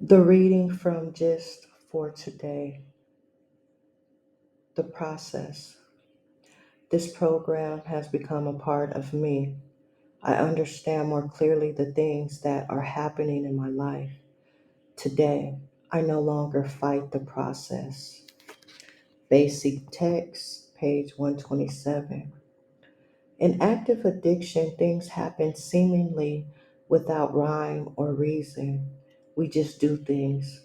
The reading from Just for Today, the process. This program has become a part of me. I understand more clearly the things that are happening in my life. Today, I no longer fight the process. Basic text, page 127. In active addiction, things happen seemingly without rhyme or reason. We just do things.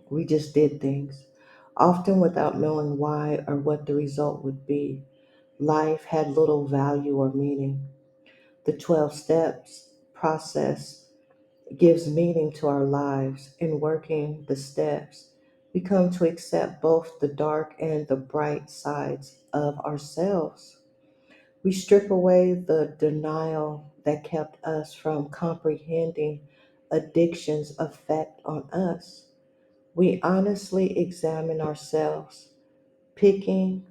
We just did things, often without knowing why or what the result would be. Life had little value or meaning. The 12 steps process gives meaning to our lives. In working the steps, we come to accept both the dark and the bright sides of ourselves. We strip away the denial that kept us from comprehending addiction's effect on us. We honestly examine ourselves, picking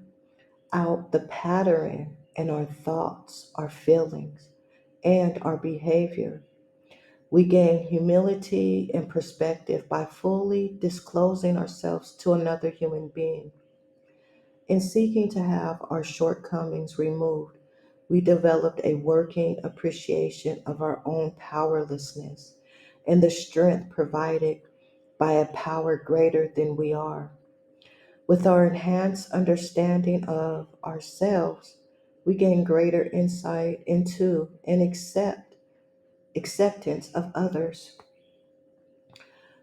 out the pattern in our thoughts, our feelings, and our behavior. We gain humility and perspective by fully disclosing ourselves to another human being. In seeking to have our shortcomings removed, we developed a working appreciation of our own powerlessness and the strength provided by a power greater than we are. With our enhanced understanding of ourselves, we gain greater insight into and acceptance of others.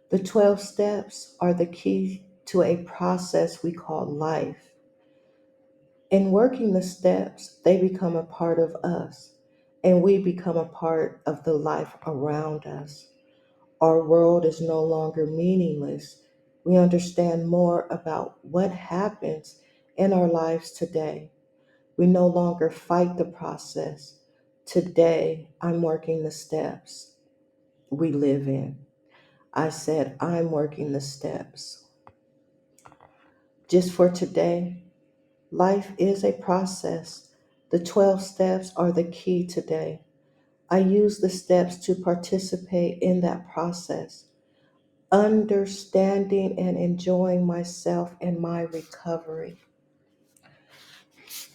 The 12 steps are the key to a process we call life. In working the steps, they become a part of us, and we become a part of the life around us. Our world is no longer meaningless. We understand more about what happens in our lives today. We no longer fight the process. Today, I'm working the steps we live in. I said, I'm working the steps. Just for today, life is a process. The 12 steps are the key today. I use the steps to participate in that process, understanding and enjoying myself and my recovery.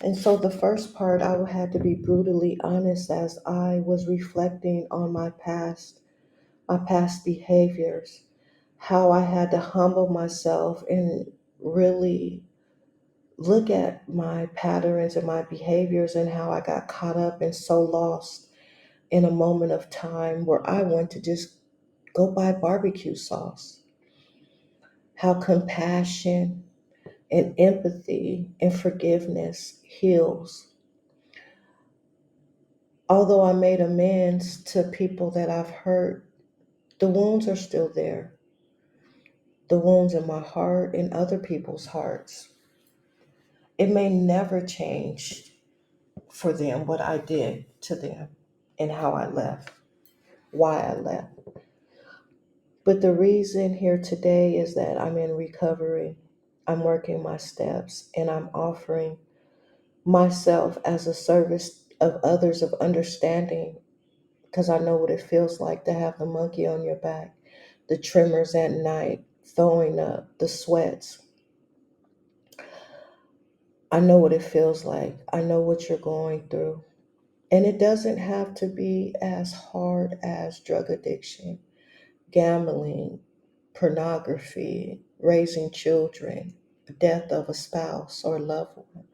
And so the first part, I had to be brutally honest as I was reflecting on my past behaviors, how I had to humble myself and really look at my patterns and my behaviors and how I got caught up and so lost in a moment of time where I want to just go buy barbecue sauce. How compassion and empathy and forgiveness heals. Although I made amends to people that I've hurt, the wounds are still there. The wounds in my heart and other people's hearts. It may never change for them what I did to them and how I left, why I left. But the reason here today is that I'm in recovery. I'm working my steps and I'm offering myself as a service of others of understanding because I know what it feels like to have the monkey on your back, the tremors at night, throwing up, the sweats. I know what it feels like. I know what you're going through. And it doesn't have to be as hard as drug addiction, gambling, pornography, raising children, death of a spouse or loved one.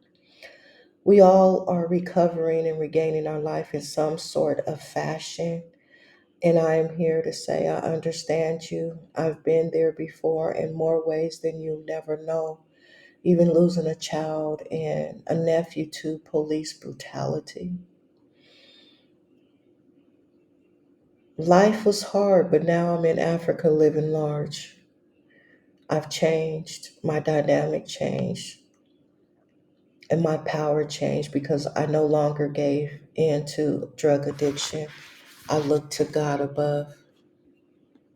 We all are recovering and regaining our life in some sort of fashion. And I am here to say I understand you. I've been there before in more ways than you never know, even losing a child and a nephew to police brutality. Life was hard, but now I'm in Africa living large. I've changed, my dynamic changed, and my power changed because I no longer gave in to drug addiction. I looked to God above.